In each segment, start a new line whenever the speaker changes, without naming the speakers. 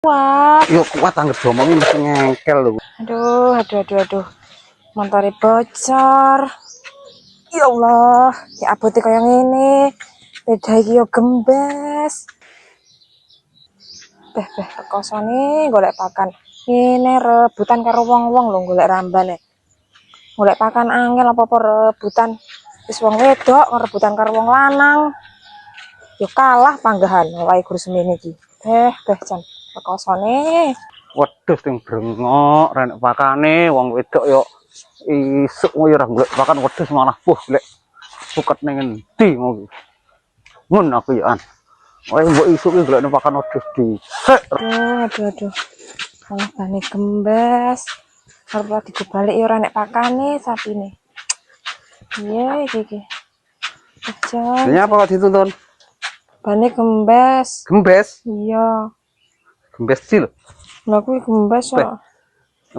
Kuat.
Yuk kuat anggap diomongin mesti ngengkel lho.
Aduh. Montore bocor. Ya Allah, ya abote kaya ngene. Sepeda iki yo gembes. Kosone golek pakan. Ngene rebutan karo wong-wong lho golek rambane. Golek pakan angel apa-apa rebutan. Wis wong wedok rebutan karo wong lanang. Yo kalah panggahan wae guru semene iki. Jan kosone.
Waduh sing brengok renek pakane wong wedok yo isuk yo ora golek pakan wedhus malah golek suket ning endi ngono. Mun aku yo an. Wae mbok isuk iki golek pakan wedhus dhisik.
Aduh. Malah bane gembes. Arep digobalik yo ora nek pakane sapine. Iya iki. Jan.
Ini apa kok dituntun?
Bane gembes.
Gembes?
Iya.
Gembes cil.
Lah kuwi gembes kok.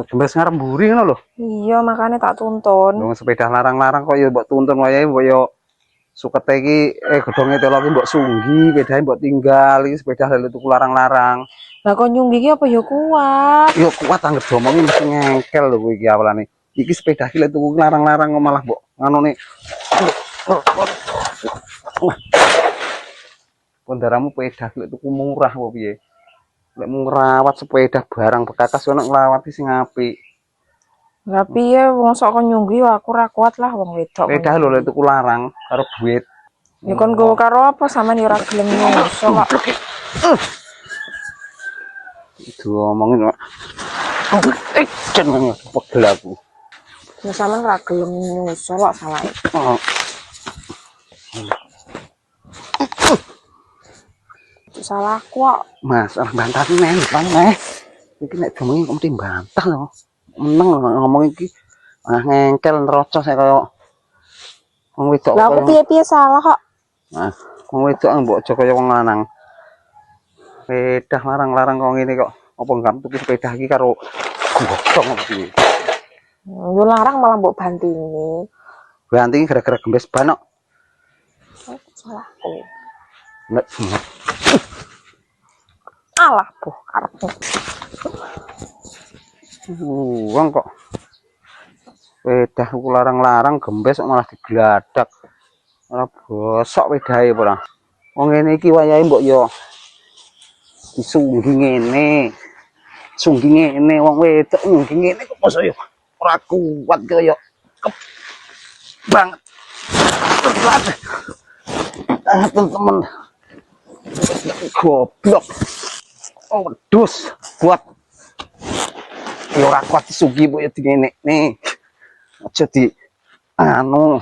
Gembes ngarep mburi ngono lho.
Iya, makanya tak tuntun.
Wong sepeda larang-larang kok ya mbok tuntun wayahe mbok yo sukete iki gedhonge telo iki mbok sunggi, sepedahe mbok tinggal iki sepeda lelu tuku larang-larang.
Lah kok nyunggi iki apa ya kuat?
Yo kuat anggap diomongin mesti ngengkel lho kowe iki awalane. Iki sepeda iki lek tuku larang-larang kok malah mbok nganone. Pondaramu sepeda lek tuku murah apa piye? Lek ngrawat sepeda barang bekakas ono nglawati sing apik.
Lah piye wong sok kon nyunggi aku ora kuat lah wong wedok.
Sepeda lho lek tuku larang karo duit.
Ya kon nggo karo apa sampean ya ora gelem nyuso kok.
Itu ngomongin kok. Jenenge pegel aku.
Ya sampean ora gelem nyuso kok salah. Salahku kok.
Mas, bantah iki men, iki nek diomongin kok mesti bantah lho. Meneng ngomong iki. Ngengkel nerocos kaya wong wedok.
Lah aku piye-piye salah kok.
Nah, wong wedok mbok aja kaya wong lanang. Sepeda larang-larang kok ngene kok. Apa enggak tuku sepeda iki karo gotong apa piye?
Yo larang malah mbok bantingi.
Bantingi gara-gara gembes ban kok.
Salahku.
Nek
alah boh karepmu.
Wong kok sepeda tuku larang-larang gembes kok malah digladak. Ora bosok wedahe ora. Wong ngene iki wayahe mbok yo disunggi ngene. Sunggi ngene wong wedok sunggi ngene kok masa yo ora kuat kaya banget. Teman-teman. Goblok. Oh, wedhus kuat. Ya ora kuat disunggi mbok yo ngene nih. Aja di anu